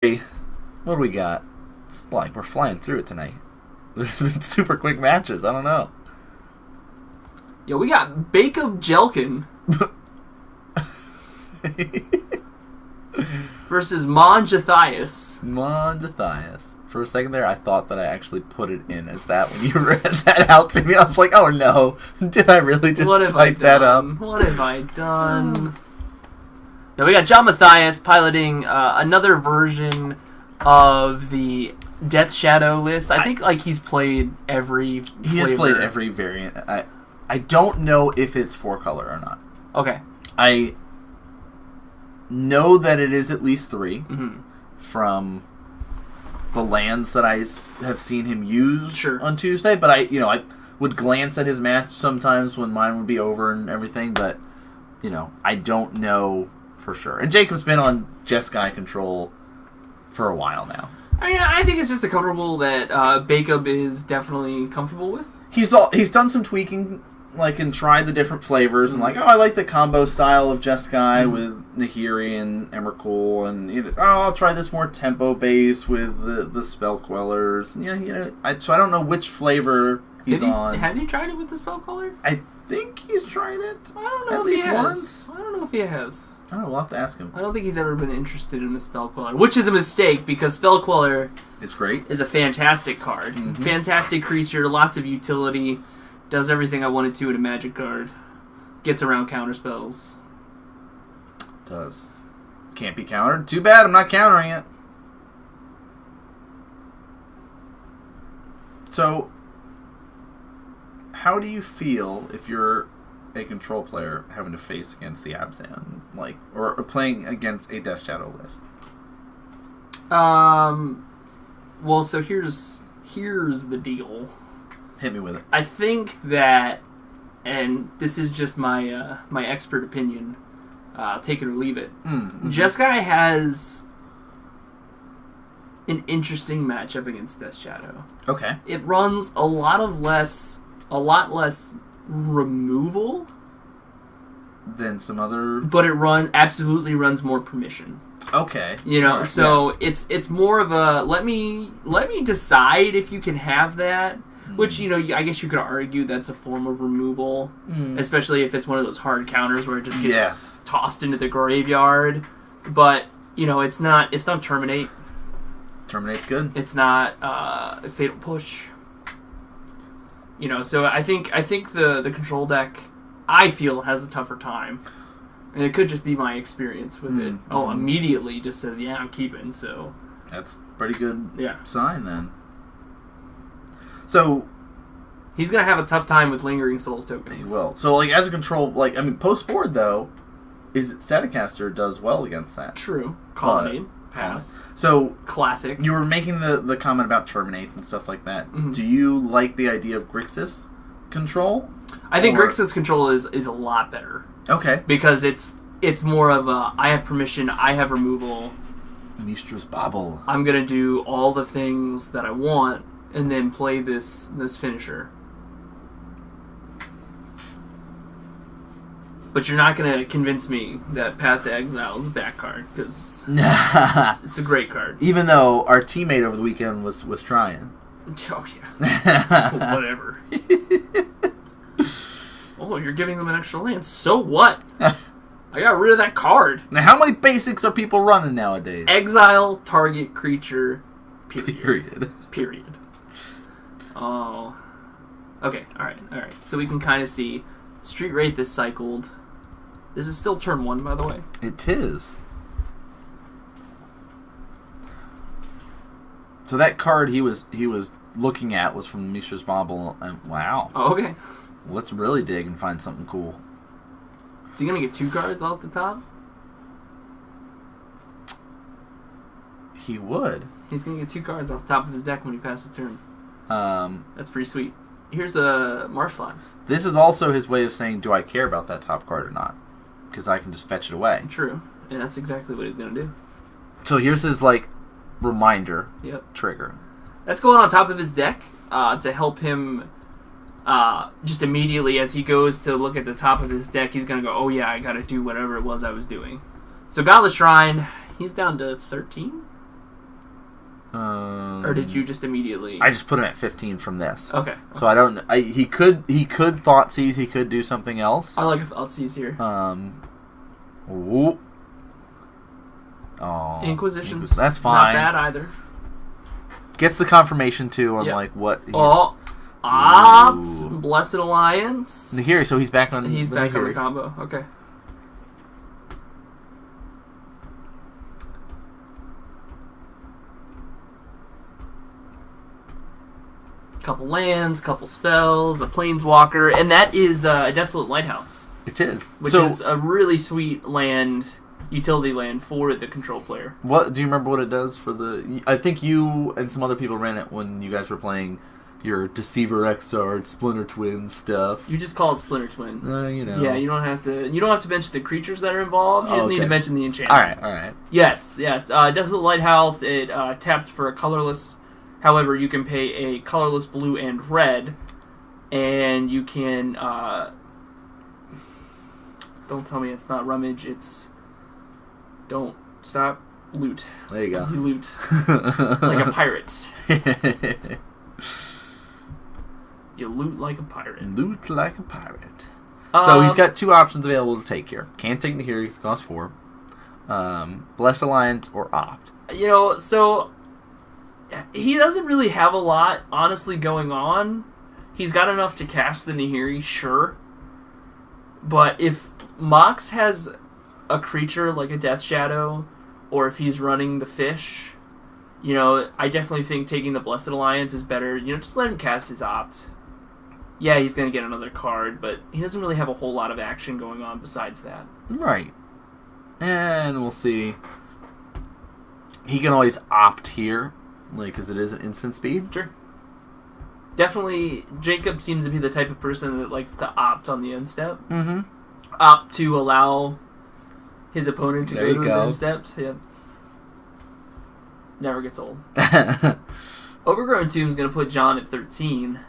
Hey, what do we got? It's like we're flying through it tonight. There's been super quick matches. I don't know. Yo, we got Jacob Jelkin versus Monjathias. Monjathias. For a second there, I thought that I actually put it in as that when you read that out to me. I was like, oh no. Did I really just type that up? What have I done? Now we got John Matthias piloting another version of the Death Shadow list. I think like he's played every flavor. He has played every variant. I don't know if it's 4-color or not. Okay. I know that it is at least 3 Mm-hmm. from the lands that I have seen him use on Tuesday. But I would glance at his match sometimes when mine would be over and everything. But I don't know for sure. And Jacob's been on Jeskai control for a while now. I think it's just a comfortable that Jacob is definitely comfortable with. He's done some tweaking, and tried the different flavors, and I like the combo style of Jeskai with Nahiri and Emrakul, and I'll try this more tempo base with the spell quellers. So I don't know which flavor he's on. Has he tried it with the spell queller? I think he's tried it. I don't know at if least he has. once. I don't know if he has. I don't know, we'll have to ask him. I don't think he's ever been interested in a spell queller, which is a mistake because spell queller it's great. Is a fantastic card. Mm-hmm. Fantastic creature, lots of utility, does everything I wanted to in a magic card, gets around counter spells. Does. Can't be countered. Too bad, I'm not countering it. So, how do you feel if you're a control player having to face against the Abzan, or playing against a Death Shadow list? Well, so here's the deal. Hit me with it. I think that, and this is just my my expert opinion, take it or leave it. Mm-hmm. Jeskai has an interesting matchup against Death Shadow. Okay. It runs a lot less removal than some other, but it absolutely runs more permission. Okay. Right, so yeah. It's more of a let me decide if you can have that, which I guess you could argue that's a form of removal, especially if it's one of those hard counters where it just gets tossed into the graveyard. But it's not terminate. Terminate's good. It's not fatal push. So I think the control deck, I feel, has a tougher time. And it could just be my experience with it. Oh, immediately just says, yeah, I'm keeping, so... That's pretty good yeah. sign, then. So... He's going to have a tough time with Lingering Souls tokens. He will. So, as a control... post-board, though, Staticaster does well against that. True. Colonnade. Pass. So... Classic. You were making the comment about Terminates and stuff like that. Mm-hmm. Do you like the idea of Grixis control? I think Grixis control is a lot better. Okay. Because it's more of a, I have permission, I have removal. Mistress Bobble. I'm going to do all the things that I want, and then play this finisher. But you're not going to convince me that Path to Exile is a back card, because it's a great card. Even though our teammate over the weekend was trying. Oh, yeah. Whatever. Oh, you're giving them an extra land. So what? I got rid of that card. Now, how many basics are people running nowadays? Exile target creature. Period. Oh. Okay, alright. So we can kind of see. Street Wraith is cycled. This is still turn 1, by the way. It is. So that card he was looking at was from Mistress Bobble, and wow. Oh, okay. Let's really dig and find something cool. Is he going to get 2 cards off the top? He would. He's going to get 2 cards off the top of his deck when he passes turn. That's pretty sweet. Here's a Marsh Flats. This is also his way of saying, do I care about that top card or not? Because I can just fetch it away. True. And that's exactly what he's going to do. So here's his, reminder trigger. That's going on top of his deck to help him... just immediately as he goes to look at the top of his deck, he's going to go, oh yeah, I got to do whatever it was I was doing. So Godless Shrine, he's down to 13? Or did you just immediately? I just put him at 15 from this. Okay. So I don't. He could thought seize. He could do something else. I like a thought seize here. Ooh. Oh. Inquisition's that's fine. Not bad either. Gets the confirmation too on like what. Opt. Blessed Alliance. Nahiri. So he's back on. He's back on the combo. Okay. Couple lands, couple spells, a planeswalker, and that is a Desolate Lighthouse. It is, which is a really sweet utility land for the control player. What do you remember? What it does for the? I think you and some other people ran it when you guys were playing your Deceiver Exard, Splinter Twin stuff. You just call it Splinter Twin. You know. Yeah, you don't have to mention the creatures that are involved. You just need to mention the enchantment. All right. Yes. Desolate Lighthouse. It taps for a colorless. However, you can pay a colorless blue and red, and you can. Don't tell me it's not rummage. It's. Don't stop. Loot. There you go. You loot like a pirate. You loot like a pirate. Loot like a pirate. So he's got two options available to take here. Can't take Nahiri, it costs 4. Blessed Alliance or Opt. So he doesn't really have a lot, honestly, going on. He's got enough to cast the Nahiri, sure. But if Mox has a creature like a Death Shadow, or if he's running the fish, I definitely think taking the Blessed Alliance is better. Just let him cast his Opt. Yeah, he's going to get another card, but he doesn't really have a whole lot of action going on besides that. Right. And we'll see. He can always Opt here, because it is an instant speed. Sure. Definitely, Jacob seems to be the type of person that likes to Opt on the end step. Mm-hmm. Opt to allow his opponent to go to his end steps. Yeah. Never gets old. Overgrown Tomb's going to put John at 13.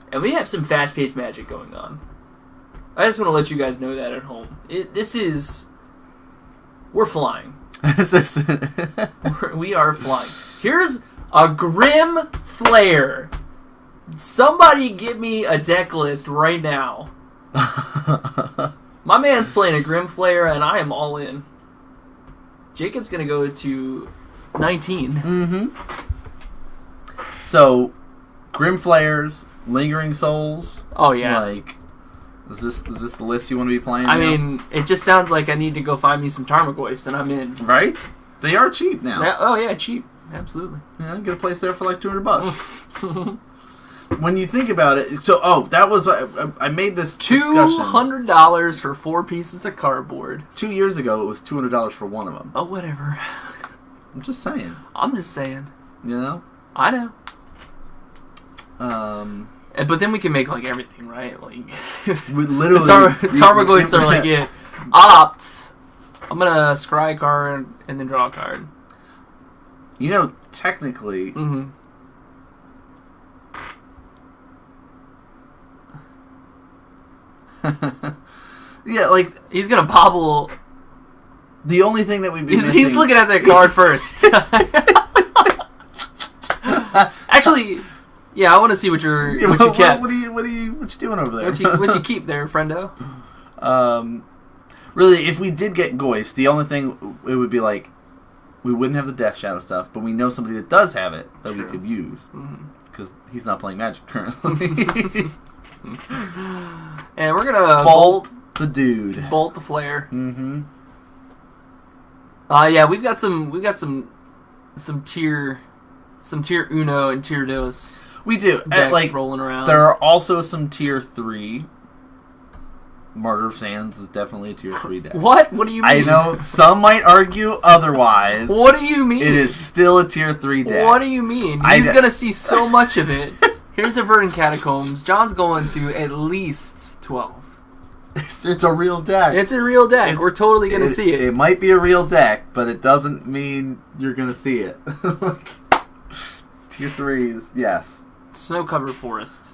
And we have some fast-paced magic going on. I just want to let you guys know that at home. We're flying. We are flying. Here's a Grim Flare. Somebody give me a deck list right now. My man's playing a Grim Flare, and I am all in. Jacob's going to go to 19. Mm-hmm. So, Grim Flares, Lingering Souls. Oh, yeah. Is this the list you want to be playing? I mean, it just sounds like I need to go find me some Tarmogoyfs, and I'm in. Right? They are cheap now. Cheap. Absolutely. Yeah, get a place there for like $200. When you think about it, that was I made this $200 for 4 pieces of cardboard. 2 years ago, it was $200 for one of them. Oh, whatever. I'm just saying. I know. But then we can make everything, right? We literally Tarmogoyfs are it. Opt. I'm gonna scry a card and then draw a card. Technically. Mm-hmm. Yeah, he's gonna bobble. The only thing that we'd be he's looking at that card first. Actually, yeah, I want to see what you kept. What you doing over there? What you keep there, friendo? Really, if we did get Goyfs, the only thing it would be we wouldn't have the Death Shadow stuff, but we know somebody that does have it that we could use because he's not playing Magic currently. And we're gonna bolt the dude. Bolt the Flare. Mm-hmm. Yeah, we've got some tier Uno and tier Dos. We do. Rolling around. There are also some tier 3. Martyr of Sands is definitely a tier 3 deck. What? What do you mean? I know some might argue otherwise. What do you mean? It is still a tier 3 deck. What do you mean? He's gonna see so much of it. Here's the Verdant Catacombs. John's going to at least 12. It's a real deck. It's a real deck. We're totally going to see it. It might be a real deck, but it doesn't mean you're going to see it. Tier 3s, yes. Snow-covered forest.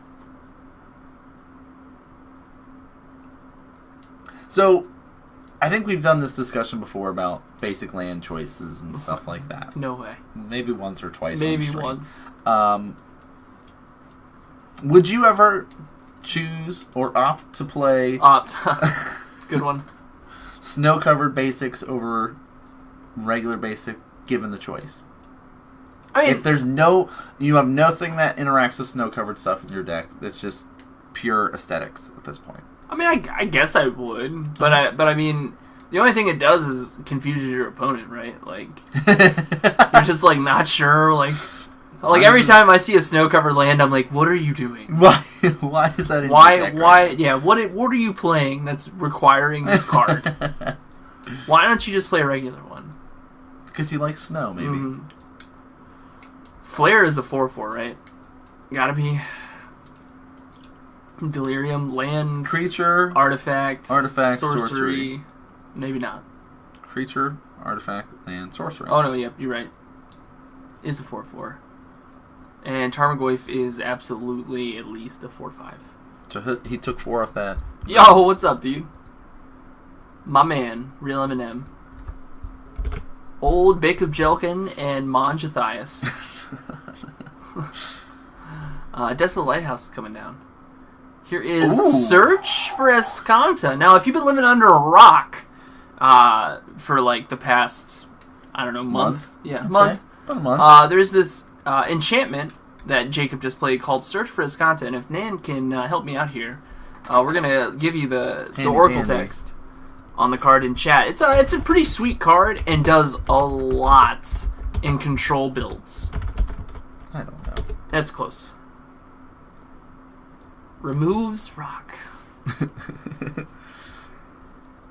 So, I think we've done this discussion before about basic land choices and stuff like that. No way. Maybe once or twice. Maybe once. Would you ever choose or opt to play... Good one. Snow-covered basics over regular basic, given the choice? I mean, if there's you have nothing that interacts with snow-covered stuff in your deck. It's just pure aesthetics at this point. I mean, I guess I would, but I mean, the only thing it does is confuses your opponent, right? Like, you're just like not sure, like every time I see a snow-covered land, I'm like, what are you doing? Why is that? In your deck right now? Yeah. What are you playing that's requiring this card? Why don't you just play a regular one? Because you like snow, maybe. Mm-hmm. Flare is a 4/4, right? Gotta be. Delirium, land, creature, artifact, sorcery. Maybe not. Creature, artifact, land, sorcery. Oh no, yep, you're right. Is a 4/4. And Tarmogoyf is absolutely at least a 4/5. So he took 4 off that. Yo, what's up, dude? My man, Real Eminem. Old Bacob Jelkin and Monjathias. Desolate Lighthouse is coming down. Here is Search for Escanta. Now, if you've been living under a rock for like the past, I don't know, month. Yeah, month. About a month. There's this enchantment that Jacob just played called Search for Escanta. And if Nan can help me out here, we're going to give you the Oracle text on the card in chat. It's a pretty sweet card and does a lot in control builds. I don't know. That's close. Removes rock.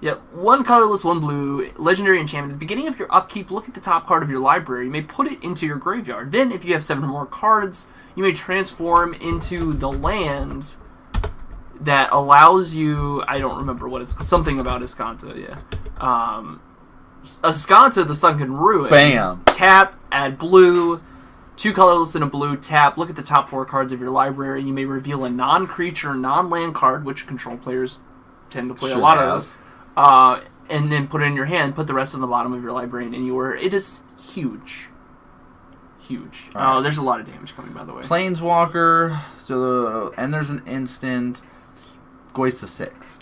Yep, 1 colorless, 1 blue, legendary enchantment. At the beginning of your upkeep, look at the top card of your library. You may put it into your graveyard. Then, if you have 7 or more cards, you may transform into the land that allows you... I don't remember what it's... Something about Escanta, yeah. Escanta, the Sunken Ruin. Bam! Tap, add blue... 2 colorless and a blue, tap, look at the top 4 cards of your library. You may reveal a non-creature, non-land card, which control players tend to play a lot of those. And then put it in your hand, put the rest on the bottom of your library and anywhere. It is huge. Huge. Right. There's a lot of damage coming, by the way. Planeswalker, and there's an instant. Goy's a 6.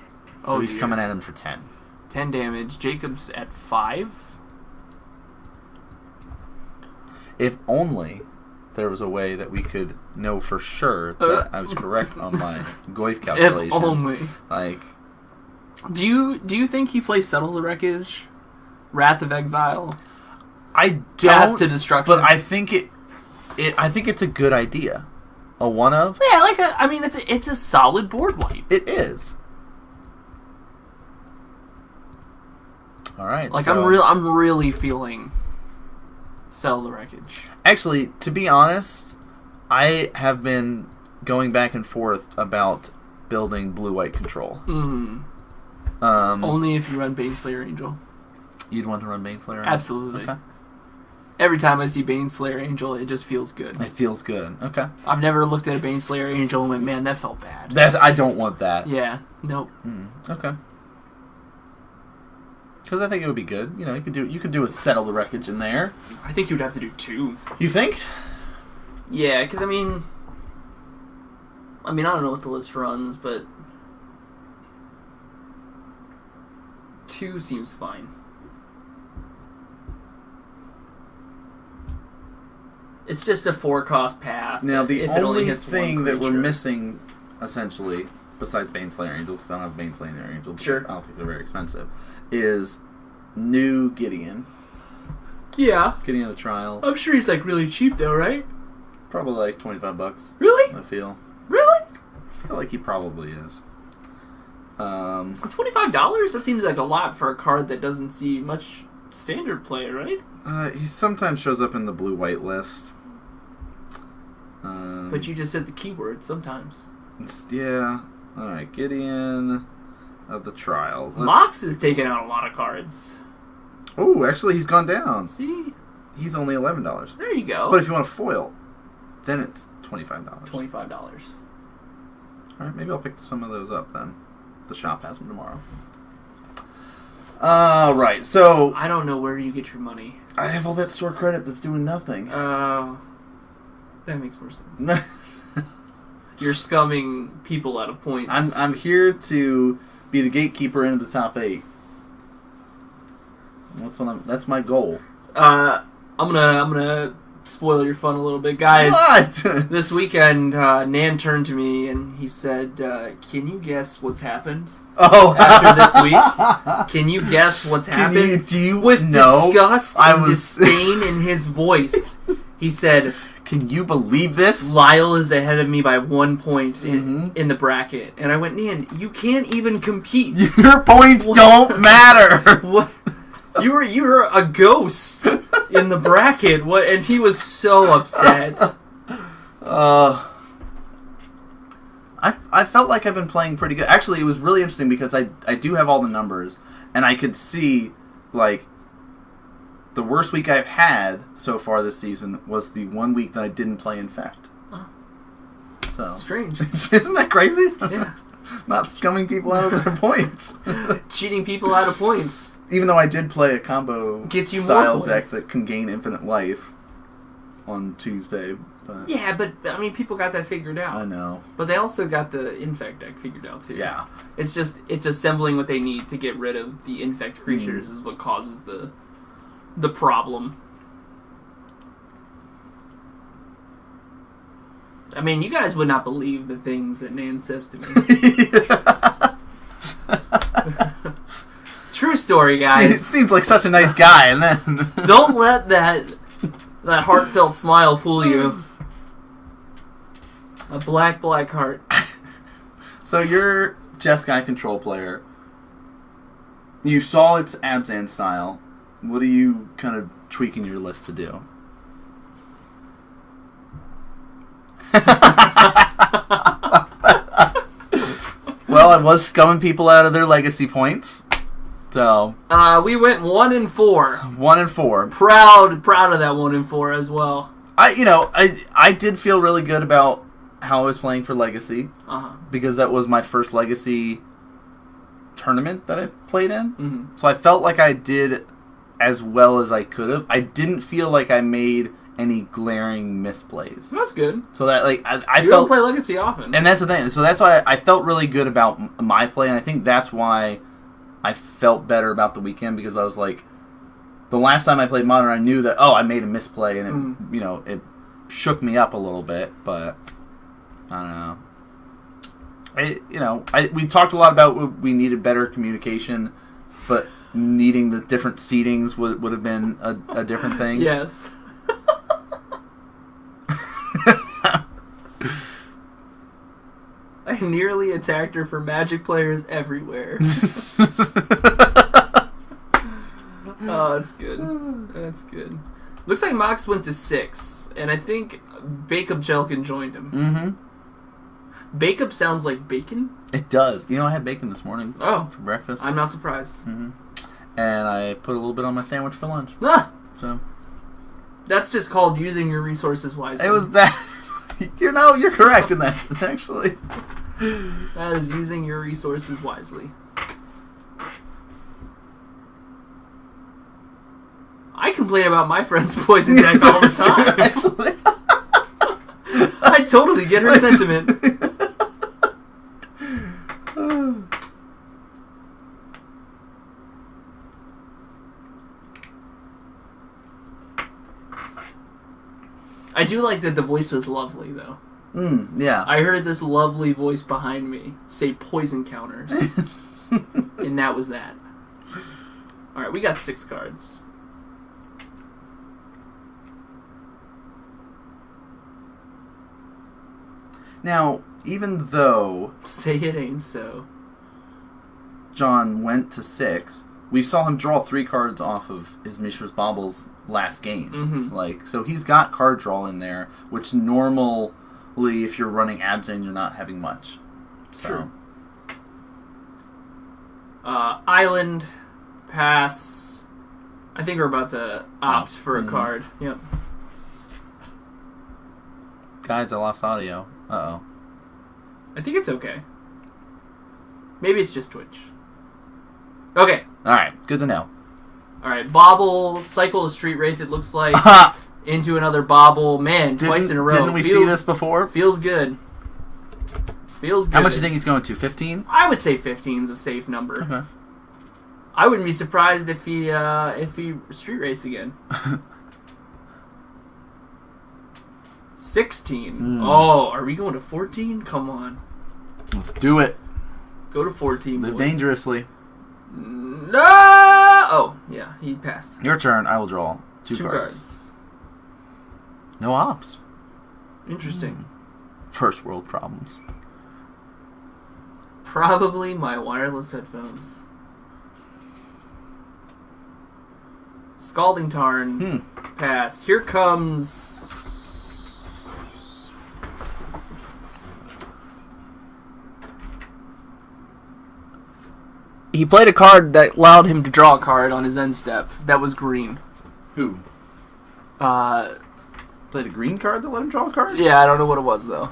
So he's coming at him for 10. 10 damage. Jacob's at 5. If only there was a way that we could know for sure that I was correct on my Goyf calculations. If only. Like, do you think he plays Settle the Wreckage? Wrath of Exile? I don't. Path to Destruction? But I think I think it's a good idea. A one of? Yeah, it's a solid board wipe. It is. All right. Like, so I'm really feeling Sell the Wreckage. Actually, to be honest, I have been going back and forth about building blue-white control. Only if you run Baneslayer Angel. You'd want to run Baneslayer Angel? Absolutely. Okay. Every time I see Baneslayer Angel, it just feels good. It feels good. Okay. I've never looked at a Baneslayer Angel and went, man, that felt bad. I don't want that. Yeah. Nope. Okay. Because I think it would be good. You know, you could do a Settle the Wreckage in there. I think you'd have to do 2. You think? Yeah, because I mean, I don't know what the list runs, but 2 seems fine. It's just a 4-cost path. Now, the only thing that we're missing, essentially, besides Baneslayer Angel, because I don't have Baneslayer Angel, sure. I don't think they're very expensive, is new Gideon. Yeah. Gideon of the Trials. I'm sure he's like really cheap though, right? Probably like $25. Really? I feel. Really? I feel like he probably is. $25? That seems like a lot for a card that doesn't see much standard play, right? He sometimes shows up in the blue-white list. But you just said the keyword sometimes. Yeah. Alright, Gideon of the Trials. Mox is taking out a lot of cards. Oh, actually, he's gone down. See? He's only $11. There you go. But if you want a foil, then it's $25. $25. Alright, maybe I'll pick some of those up then. The shop has them tomorrow. Right. So I don't know where you get your money. I have all that store credit that's doing nothing. That makes more sense. You're scumming people out of points. I'm here to be the gatekeeper into the top 8. That's my goal. I'm gonna spoil your fun a little bit, guys. What? This weekend, Nan turned to me and he said, "Can you guess what's happened?" Oh, after this week, can you guess what's happened? With disgust and disdain in his voice, he said, "Can you believe this? Lyle is ahead of me by 1 point in the bracket." And I went, "Nan, you can't even compete. Your points don't matter." What? You were a ghost in the bracket. What? And he was so upset. I felt like I've been playing pretty good. Actually, it was really interesting because I do have all the numbers, and I could see, like, the worst week I've had so far this season was the 1 week that I didn't play Infect. Oh. So Strange. Isn't that crazy? Yeah. Not scumming people out of their points. Cheating people out of points. Even though I did play a combo Gets you style more deck points. that can gain infinite life on Tuesday. But Yeah, but I mean, people got that figured out. I know. But they also got the Infect deck figured out too. Yeah. It's assembling what they need to get rid of the Infect creatures is what causes the problem. I mean, you guys would not believe the things that Nan says to me. True story, guys. It seems like such a nice guy, and then Don't let that heartfelt smile fool you. A black heart. So you're Jeskai control player. You saw its Abzan style. What are you kind of tweaking your list to do? Well, I was scumming people out of their legacy points. So we went 1-4. 1-4. Proud of that 1-4 as well. I did feel really good about how I was playing for Legacy. Because that was my first Legacy tournament that I played in. Mm-hmm. So I felt like I did as well as I could have. I didn't feel like I made any glaring misplays. That's good. So that, like, I you felt... don't play Legacy often. And that's the thing. So that's why I felt really good about my play, and I think that's why I felt better about the weekend, because I was like, the last time I played Modern, I knew that, I made a misplay, and it, it shook me up a little bit, but I don't know. We talked a lot about we needed better communication, but needing the different seedings would have been a different thing. Yes. I nearly attacked her for Magic players everywhere. Oh, that's good. That's good. Looks like Mox went to 6, and I think Bake Up Jelkin joined him. Mm-hmm. Bake Up sounds like bacon? It does. I had bacon this morning for breakfast. I'm not surprised. Mm-hmm. And I put a little bit on my sandwich for lunch. Ah! So that's just called using your resources wisely. It was that. You're correct in that, actually. That is using your resources wisely. I complain about my friend's poison deck all the time. Actually. I totally get her sentiment. I do like that the voice was lovely, though. Yeah. I heard this lovely voice behind me say poison counters. And that was that. Alright, we got 6 cards. Now, even though... Say it ain't so. John went to 6, we saw him draw 3 cards off of his Mishra's Bobble's last game. Mm-hmm. So he's got card draw in there, which normally, if you're running Abzan, you're not having much. So. True. Island, pass. I think we're about to opt for a card. Yep. Guys, I lost audio. Uh-oh. I think it's okay. Maybe it's just Twitch. Okay. All right. Good to know. All right. Bobble, cycle of Street Wraith, it looks like. Into another Bobble. Man, twice in a row. Didn't we see this before? Feels good. Feels good. How much do you think he's going to? 15? I would say 15 is a safe number. Okay. I wouldn't be surprised if he Street Wraiths again. 16. Oh, are we going to 14? Come on. Let's do it. Go to 14. Live dangerously. No! Oh, yeah, he passed. Your turn. I will draw two cards. No ops. Interesting. First world problems. Probably my wireless headphones. Scalding Tarn. Pass. Here comes... He played a card that allowed him to draw a card on his end step. That was green. Who? Played a green card that let him draw a card? Yeah, I don't know what it was, though.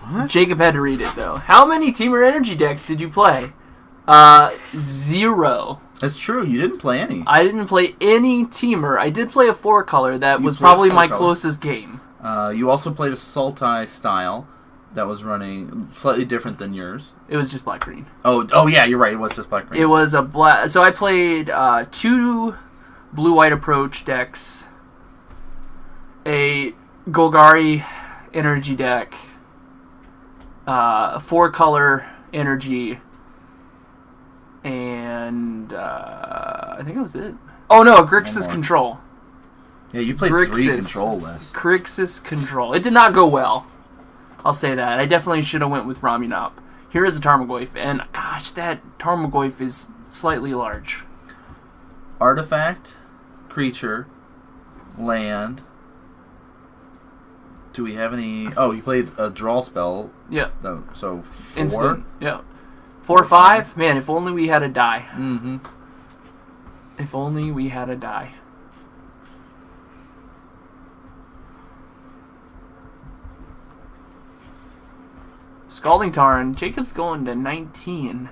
What? Jacob had to read it, though. How many Teamer Energy decks did you play? 0. That's true. You didn't play any. I didn't play any Teamer. I did play a 4-color. That was probably my closest game. You also played a Sultai style that was running slightly different than yours. It was just black-green. Oh yeah, you're right. It was just black-green. It was a black... So I played 2 blue-white approach decks, a Golgari energy deck, a 4-color energy, and I think that was it. Oh no, Grixis Control. Yeah, you played 3 control lists. Grixis Control. It did not go well. I'll say that. I definitely should have went with Ramunap. Here is a Tarmogoyf, and gosh, that Tarmogoyf is slightly large. Artifact, creature, land. Do we have any... Oh, you played a draw spell. Yeah. So 4? Instant. Yeah. 4/5? Man, if only we had a die. Mm-hmm. If only we had a die. Scalding Tarn. Jacob's going to 19.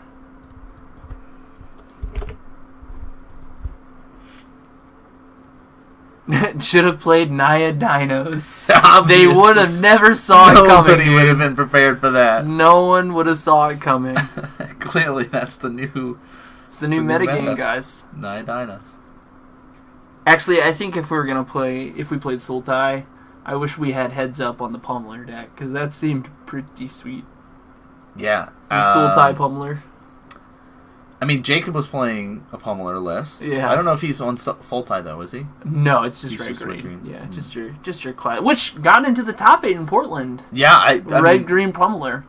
Should have played Naya Dinos. They would have never saw it coming. Nobody would have been prepared for that. No one would have saw it coming. Clearly, that's the new... It's the new metagame, guys. Naya Dinos. Actually, I think if we played Sultai, I wish we had heads up on the Pummeler deck, because that seemed pretty sweet. Yeah. The Sultai Pummeler. I mean, Jacob was playing a Pummeler list. Yeah. I don't know if he's on Sultai, though, is he? No, it's just red green. Yeah, just your class. Which got into the top 8 in Portland. Yeah, red green Pummeler.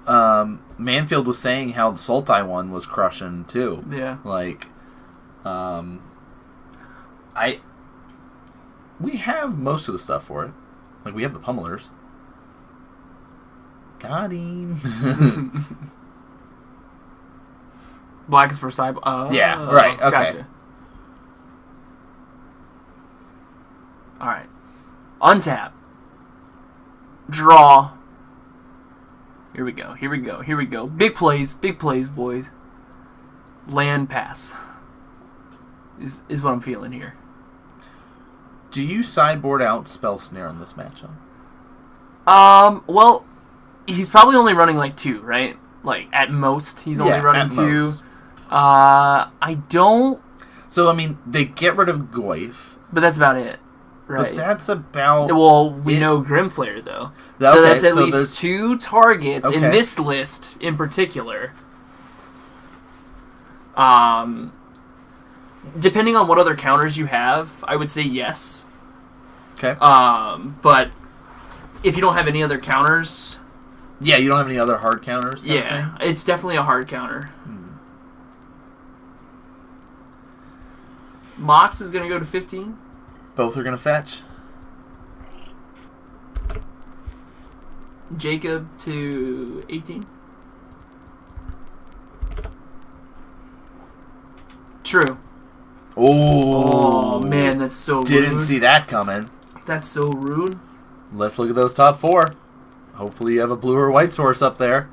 Manfield was saying how the Sultai one was crushing, too. Yeah. Like, we have most of the stuff for it. Like, we have the Pummelers. Got him. Black is for side. Yeah, right. Okay. Gotcha. All right. Untap. Draw. Here we go. Here we go. Here we go. Big plays, boys. Land pass. Is what I'm feeling here. Do you sideboard out Spell Snare in this matchup? Well, he's probably only running like 2, right? Like at most, he's only running 2. Most. I don't. So I mean, they get rid of Goyf, but that's about it, right? But that's about. Well, we know Grimflare though, so that's at least 2 targets in this list in particular. Depending on what other counters you have, I would say yes. Okay. But if you don't have any other counters. Yeah, you don't have any other hard counters? Yeah, it's definitely a hard counter. Mox is going to go to 15. Both are going to fetch. Jacob to 18. True. Oh, man, that's so rude. Didn't see that coming. That's so rude. Let's look at those top 4. Hopefully you have a blue or white source up there.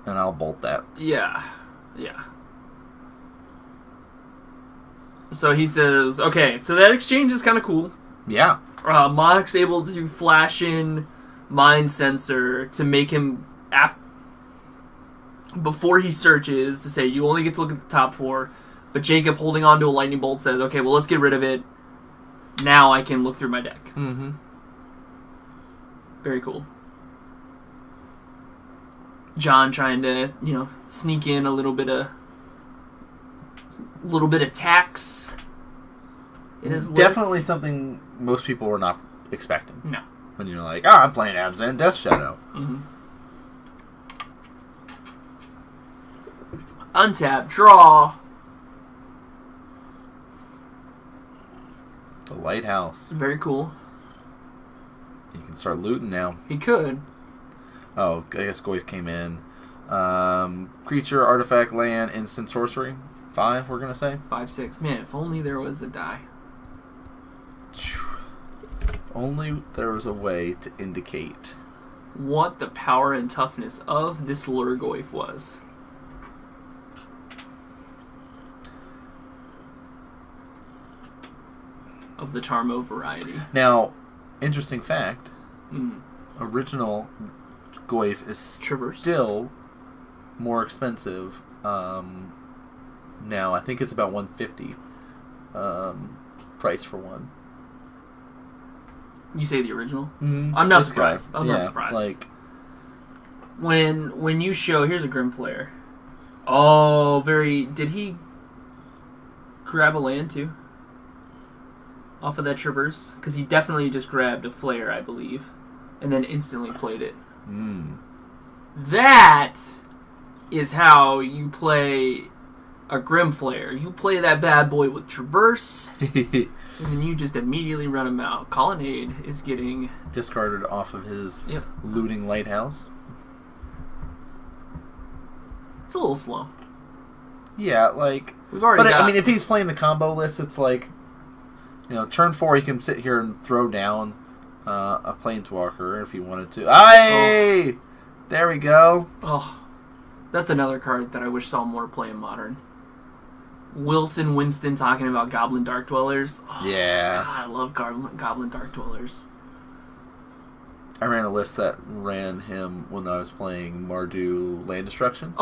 And I'll bolt that. Yeah. Yeah. So he says, okay, so that exchange is kind of cool. Yeah. Monarch's able to flash in Mind Sensor to make him, before he searches, to say you only get to look at the top 4. But Jacob, holding on to a lightning bolt, says, okay, well, let's get rid of it. Now I can look through my deck. Mm-hmm. Very cool. John trying to, sneak in a little bit of tax in his Definitely list. something most people were not expecting. No. When you're like, I'm playing Abzan Death Shadow. Mm-hmm. Untap, draw. The Lighthouse. Very cool. You can start looting now. He could. Oh, I guess Goyf came in. Creature, artifact, land, instant sorcery. 5, we're going to say? 5, 6. Man, if only there was a die. Only there was a way to indicate what the power and toughness of this Lurgoyf was. Of the Tarmo variety. Now, interesting fact. Original Goyf is still more expensive. Now, I think it's about $150 price for one. You say the original? Mm-hmm. I'm not surprised. I'm not surprised. Like, when you show, here's a Grim Flare. Oh, did he grab a land too? Off of that Traverse? Because he definitely just grabbed a Flare, I believe. And then instantly played it. That is how you play a Grim Flare. You play that bad boy with Traverse, and then you just immediately run him out. Colonnade is getting discarded off of his looting Lighthouse. It's a little slow. Yeah, like... We've already I mean, if he's playing the combo list, it's like... turn 4, he can sit here and throw down a Planeswalker if he wanted to. Aye! Oh. There we go. Oh, that's another card that I wish saw more play in Modern. Wilson Winston talking about Goblin Dark Dwellers. Oh, yeah. God, I love Goblin Dark Dwellers. I ran a list that ran him when I was playing Mardu Land Destruction.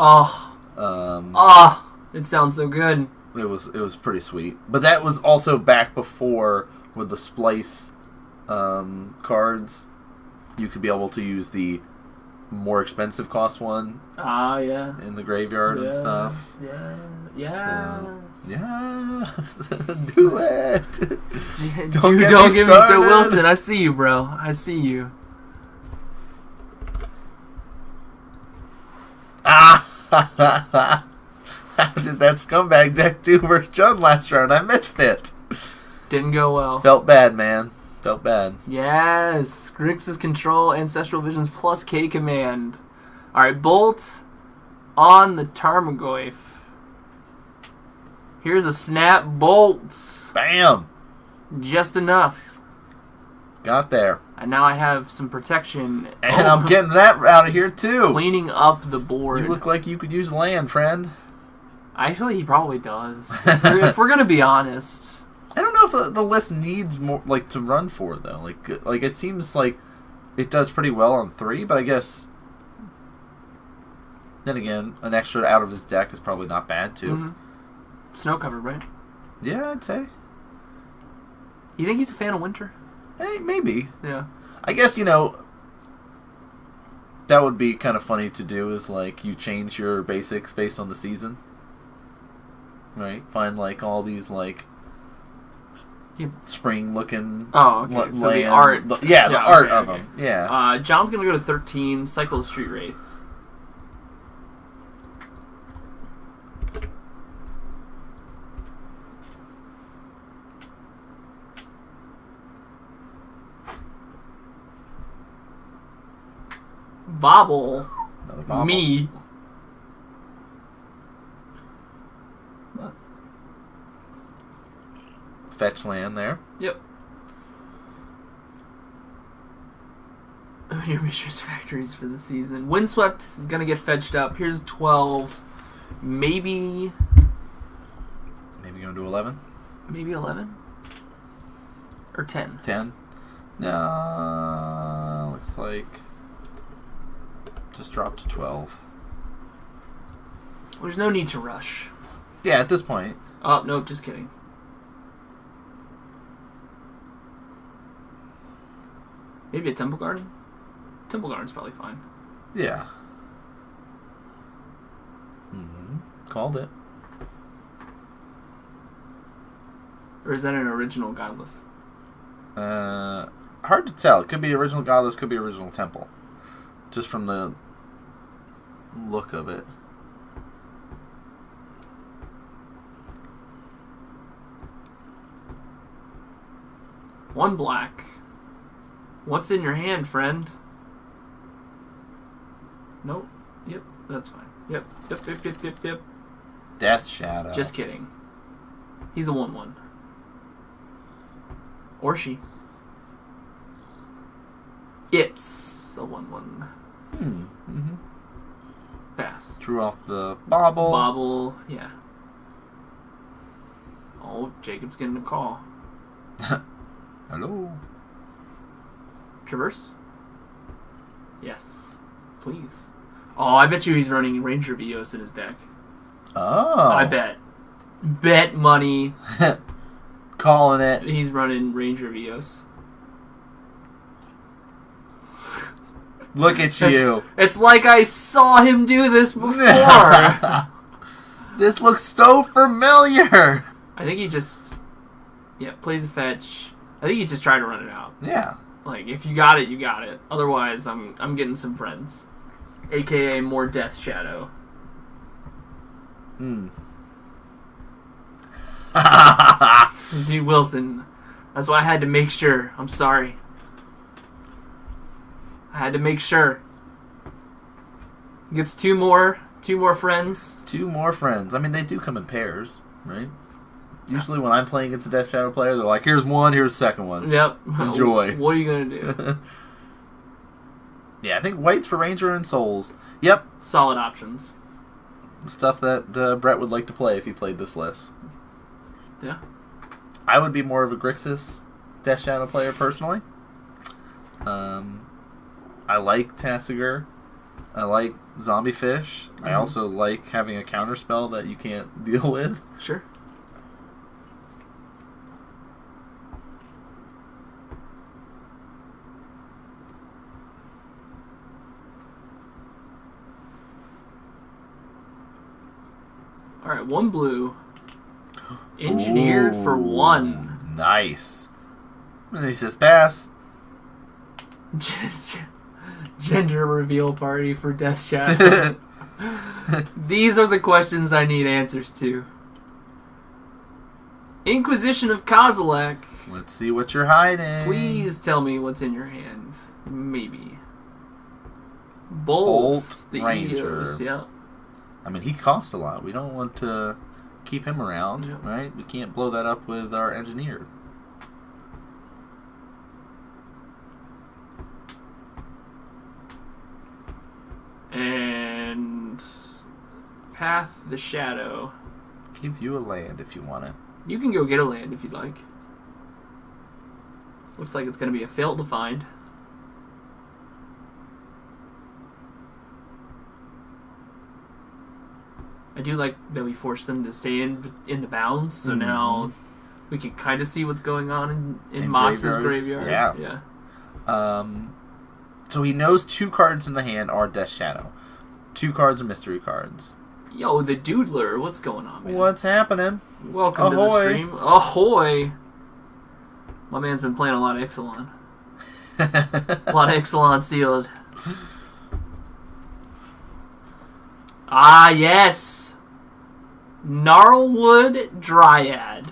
It sounds so good. It was pretty sweet. But that was also back before with the Splice cards. You could be able to use the more expensive cost one. Yeah. In the graveyard and stuff. Yeah. Do it. Don't get me so Wilson. I see you, bro. I see you. How did that scumbag deck do versus John last round? I missed it. Didn't go well. Felt bad, man. Felt bad. Yes. Grixis Control, Ancestral Visions, plus K Command. Alright, Bolt on the Tarmogoyf. Here's a Snap Bolt. Bam. Just enough. Got there. And now I have some protection. And I'm getting that out of here, too. Cleaning up the board. You look like you could use land, friend. Actually, he probably does. If we're going to be honest. I don't know if the list needs more, like, to run for, though. Like it seems like it does pretty well on 3, but I guess... Then again, an extra out of his deck is probably not bad, too. Mm-hmm. Snow covered, right? Yeah, I'd say. You think he's a fan of winter? Hey, maybe. Yeah. I guess, that would be kind of funny to do, is, like, you change your basics based on the season. Right? Find, like, all these, like... spring-looking... Oh, okay. So the art... the art of them. Yeah. John's going to go to 13, cycle of Street Wraith. Bobble. Me. Fetch land there. Yep. Your Mishra's Factories for the season. Windswept is going to get fetched up. Here's 12. Maybe going to 11? Maybe 11? Or 10? 10? No, looks like just dropped to 12. There's no need to rush. Yeah, at this point. Oh, nope, just kidding. Maybe a Temple Garden? Temple Garden's probably fine. Yeah. Called it. Or is that an original Godless? Hard to tell. It could be original Godless, could be original Temple. Just from the look of it. One black. What's in your hand, friend? Nope. Yep, that's fine. Yep. Death Shadow. Just kidding. He's a 1/1. Or she. It's a 1/1. Pass. Drew off the bobble. Bobble, yeah. Oh, Jacob's getting a call. Hello. Traverse? Yes. Please. Oh, I bet you he's running Ranger Vios in his deck. Oh. I bet. Bet money. Calling it. He's running Ranger Vios. Look at you. It's like I saw him do this before. This looks so familiar. I think he just... Yeah, plays a fetch. I think he just tried to run it out. Yeah. Like, if you got it, you got it. Otherwise, I'm getting some friends. AKA more Death Shadow. Dude, Wilson. That's why I had to make sure. I'm sorry. I had to make sure. Gets two more friends. 2 more friends. I mean, they do come in pairs, right? Usually when I'm playing against a Death Shadow player, they're like, here's one, here's the second one. Yep. Enjoy. What are you going to do? Yeah, I think whites for Ranger and Souls. Yep. Solid options. Stuff that Brett would like to play if he played this list. Yeah. I would be more of a Grixis Death Shadow player personally. I like Tasigur. I like Zombie Fish. I also like having a counter spell that you can't deal with. Sure. Alright, 1 blue. Engineered for 1. Nice. And he says pass. Gender reveal party for Death Shadow. These are the questions I need answers to. Inquisition of Kozilek. Let's see what you're hiding. Please tell me what's in your hand. Maybe. Bolt the Ranger. Eos, yeah. I mean, he costs a lot. We don't want to keep him around, right? We can't blow that up with our engineer. And Path the Shadow. Give you a land if you want it. You can go get a land if you'd like. Looks like it's going to be a failed to find. I do like that we forced them to stay in the bounds, so now we can kind of see what's going on in Mox's graveyard. Yeah. So he knows 2 cards in the hand are Death Shadow. 2 cards are mystery cards. Yo, the Doodler, what's going on, man? What's happening? Welcome to the stream. Ahoy! My man's been playing a lot of Ixalan. A lot of Ixalan sealed. Ah, yes! Gnarlwood Dryad.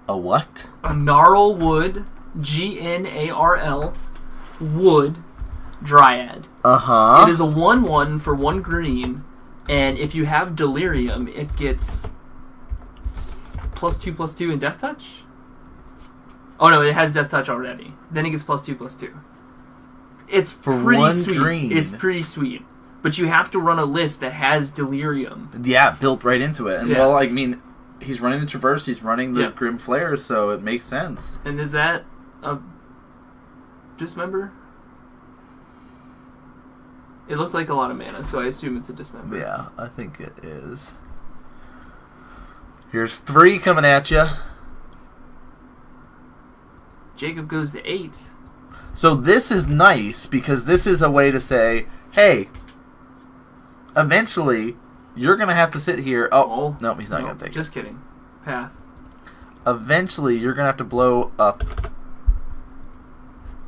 A what? A Gnarlwood, Gnarl, Wood Dryad. Uh-huh. It is a 1/1 for 1 green, and if you have Delirium, it gets +2/+2 in Death Touch? Oh no, it has Death Touch already. Then it gets +2/+2. It's for pretty 1 sweet. green. It's pretty sweet. But you have to run a list that has Delirium. Yeah, built right into it. And well, I mean, he's running the Traverse, he's running the Grim Flare, so it makes sense. And is that a Dismember? It looked like a lot of mana, so I assume it's a Dismember. Yeah, I think it is. Here's 3 coming at you. Jacob goes to 8. So this is nice, because this is a way to say, hey, eventually, you're going to have to sit here. Oh, no, he's not going to take it. Just kidding. Path. Eventually, you're going to have to blow up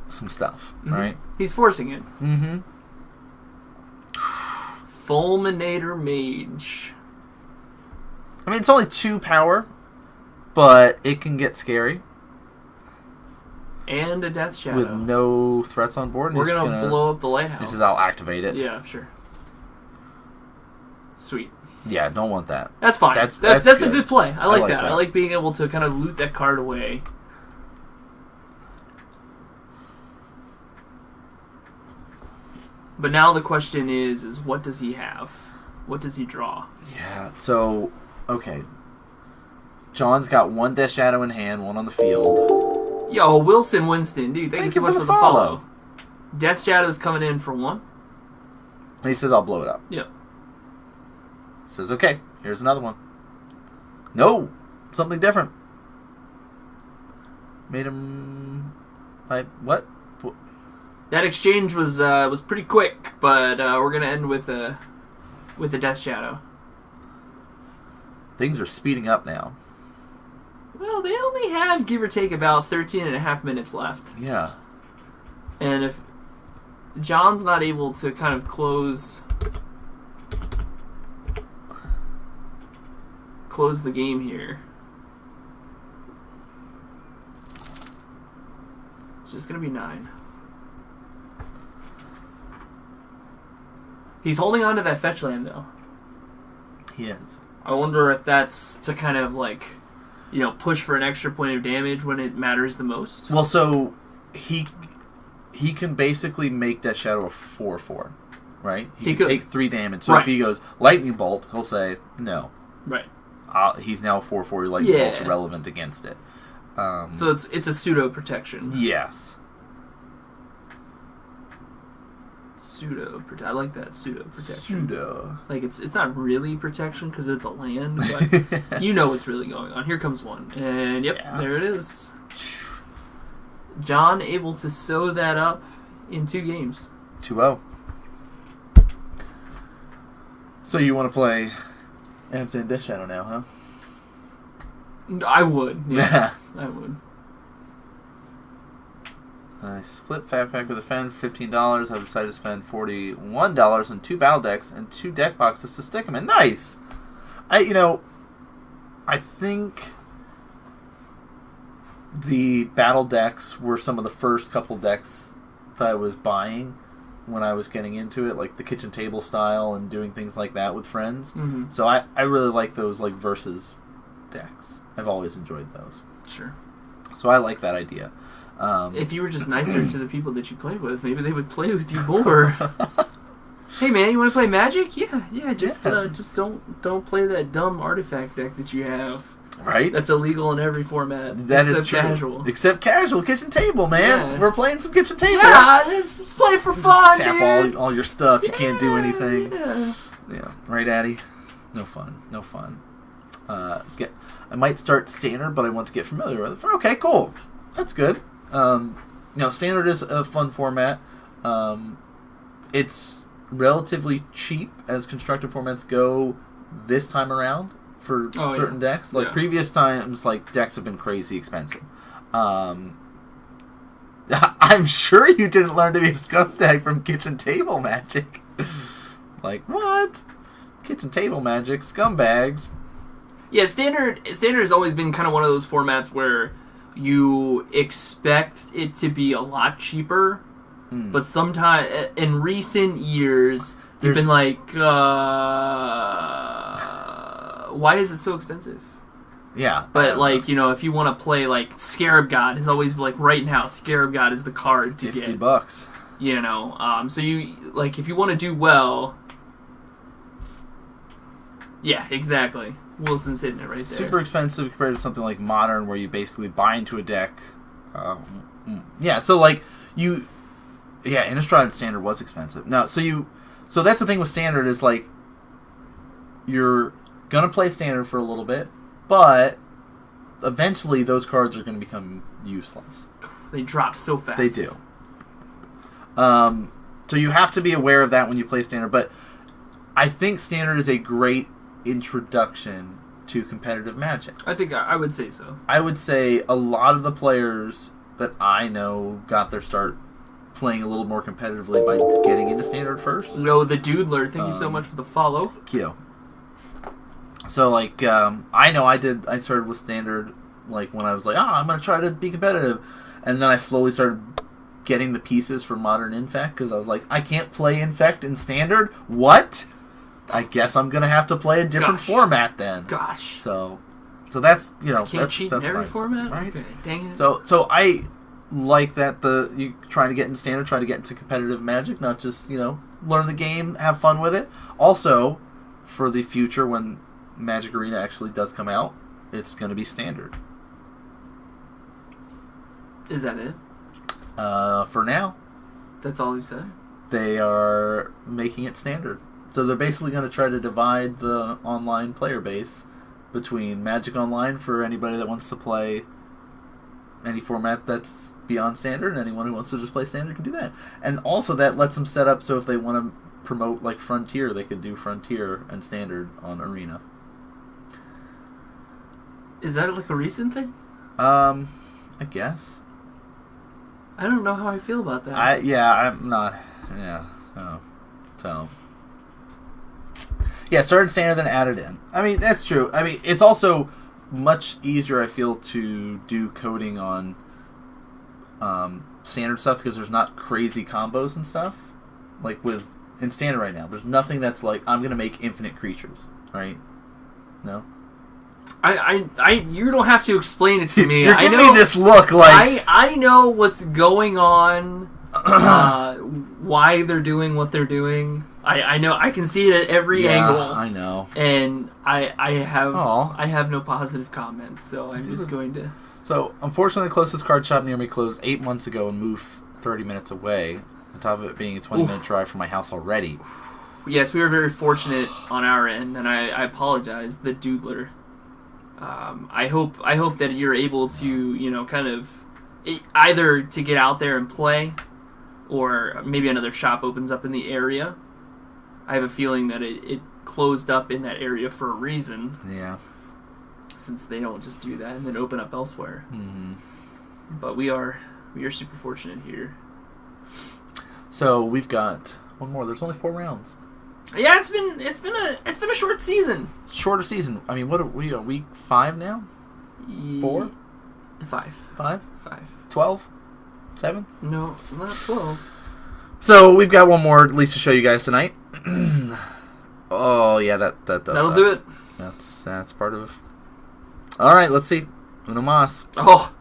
some stuff, right? He's forcing it. Mm-hmm. Fulminator Mage. I mean, it's only 2 power, but it can get scary. And a Death Shadow. With no threats on board. We're going to blow up the lighthouse. He says, I'll activate it. Yeah, sure. Sweet. Yeah, don't want that. That's fine. That's a good play. I like that. I like being able to kind of loot that card away. But now the question is what does he have? What does he draw? Yeah, so, okay. John's got 1 Death Shadow in hand, 1 on the field. Yo, Wilson Winston, dude, thank you so much for the follow. Death Shadow's coming in for 1. And he says, I'll blow it up. Yep. Says, okay, here's another one. No! Something different. Made him... what? That exchange was pretty quick, but we're going to end with a Death Shadow. Things are speeding up now. Well, they only have, give or take, about 13 and a half minutes left. Yeah. And if John's not able to kind of close the game here, it's just going to be 9. He's holding on to that fetch land, though. He is. I wonder if that's to kind of, like, you know, push for an extra point of damage when it matters the most. Well, so he can basically make that Shadow a 4/4, right? He can take 3 damage. So if he goes Lightning Bolt, he'll say no. Right. He's now 4/4. Lightning Bolt's irrelevant against it. So it's a pseudo protection. Yes. I like that, pseudo protection. Pseudo. Like it's not really protection because it's a land, but you know what's really going on. Here comes one, and there it is. John able to sew that up in 2 games. 2-0. So you want to play Abzan Death Shadow now, huh? I would. Yeah, I would. I split Fat Pack with a fan for $15. I've decided to spend $41 on 2 battle decks and 2 deck boxes to stick them in. Nice! I think the battle decks were some of the first couple decks that I was buying when I was getting into it, like the kitchen table style and doing things like that with friends. Mm-hmm. So I really like those like versus decks. I've always enjoyed those. Sure. So I like that idea. If you were just nicer to the people that you played with, maybe they would play with you more. Hey man, you want to play Magic? Yeah. Just don't play that dumb artifact deck that you have. Right. That's illegal in every format. That is true. Casual. Except casual kitchen table, man. Yeah. We're playing some kitchen table. Yeah, let's play for fun. Just tap all your stuff. You can't do anything. Yeah. Right, Addy? No fun. I might start standard, but I want to get familiar with it. Okay, cool. That's good. Standard is a fun format. It's relatively cheap as constructed formats go this time around for certain decks. Like previous times, like decks have been crazy expensive. I'm sure you didn't learn to be a scumbag from Kitchen Table Magic. Like, what? Kitchen Table Magic, scumbags. Yeah, standard has always been kind of one of those formats where you expect it to be a lot cheaper, but sometimes in recent years you've been like, why is it so expensive? Yeah, but if you want to play like Scarab God, is always like right now Scarab God is the card to get $50. So you like if you want to do well. Yeah, exactly. Wilson's hitting it right there. Super expensive compared to something like Modern, where you basically buy into a deck. So like Innistrad Standard was expensive. Now, so that's the thing with Standard is like you're gonna play Standard for a little bit, but eventually those cards are gonna become useless. They drop so fast. They do. So you have to be aware of that when you play Standard, but I think Standard is a great introduction to competitive Magic. I think I would say so. I would say a lot of the players that I know got their start playing a little more competitively by getting into Standard first. No, the Doodler. Thank you so much for the follow. Thank you. So, like, I know I started with Standard, like, when I was like, I'm going to try to be competitive. And then I slowly started getting the pieces for Modern Infect, because I was like, I can't play Infect in Standard? What? I guess I'm going to have to play a different format then. Gosh. So that's, can't cheat in every format? Right? Okay, dang it. So I like that you trying to get in Standard, try to get into competitive Magic, not just, learn the game, have fun with it. Also, for the future when Magic Arena actually does come out, it's going to be Standard. Is that it? For now. That's all you said? They are making it Standard. So they're basically going to try to divide the online player base between Magic Online for anybody that wants to play any format that's beyond Standard, and anyone who wants to just play Standard can do that. And also that lets them set up so if they want to promote like Frontier, they could do Frontier and Standard on Arena. Is that like a recent thing? I guess. I don't know how I feel about that. I'm not. Yeah. Oh. So. Yeah, started Standard, then added in. I mean, that's true. I mean, it's also much easier, I feel, to do coding on Standard stuff because there's not crazy combos and stuff. Like in Standard right now, there's nothing that's like, I'm going to make infinite creatures, right? No? You don't have to explain it to me. You're giving me this look like... I know what's going on, why they're doing what they're doing. I know, I can see it at every angle. I know. And I have no positive comment, so I'm just going to... So, unfortunately, the closest card shop near me closed 8 months ago and moved 30 minutes away, on top of it being a 20-minute drive from my house already. Yes, we were very fortunate on our end, and I apologize, the Doodler. I hope that you're able to, kind of either to get out there and play, or maybe another shop opens up in the area. I have a feeling that it closed up in that area for a reason. Yeah. Since they don't just do that and then open up elsewhere. Mm-hmm. But we are super fortunate here. So we've got one more. There's only 4 rounds. Yeah, it's been a short season. Shorter season. I mean, what are we? Week 5 now? 4? 5. 5? 5. 12? 7? No, not 12. So we've got one more at least to show you guys tonight. Oh yeah, that does. That'll do it. That's part of. All right, let's see. Uno mas. Oh.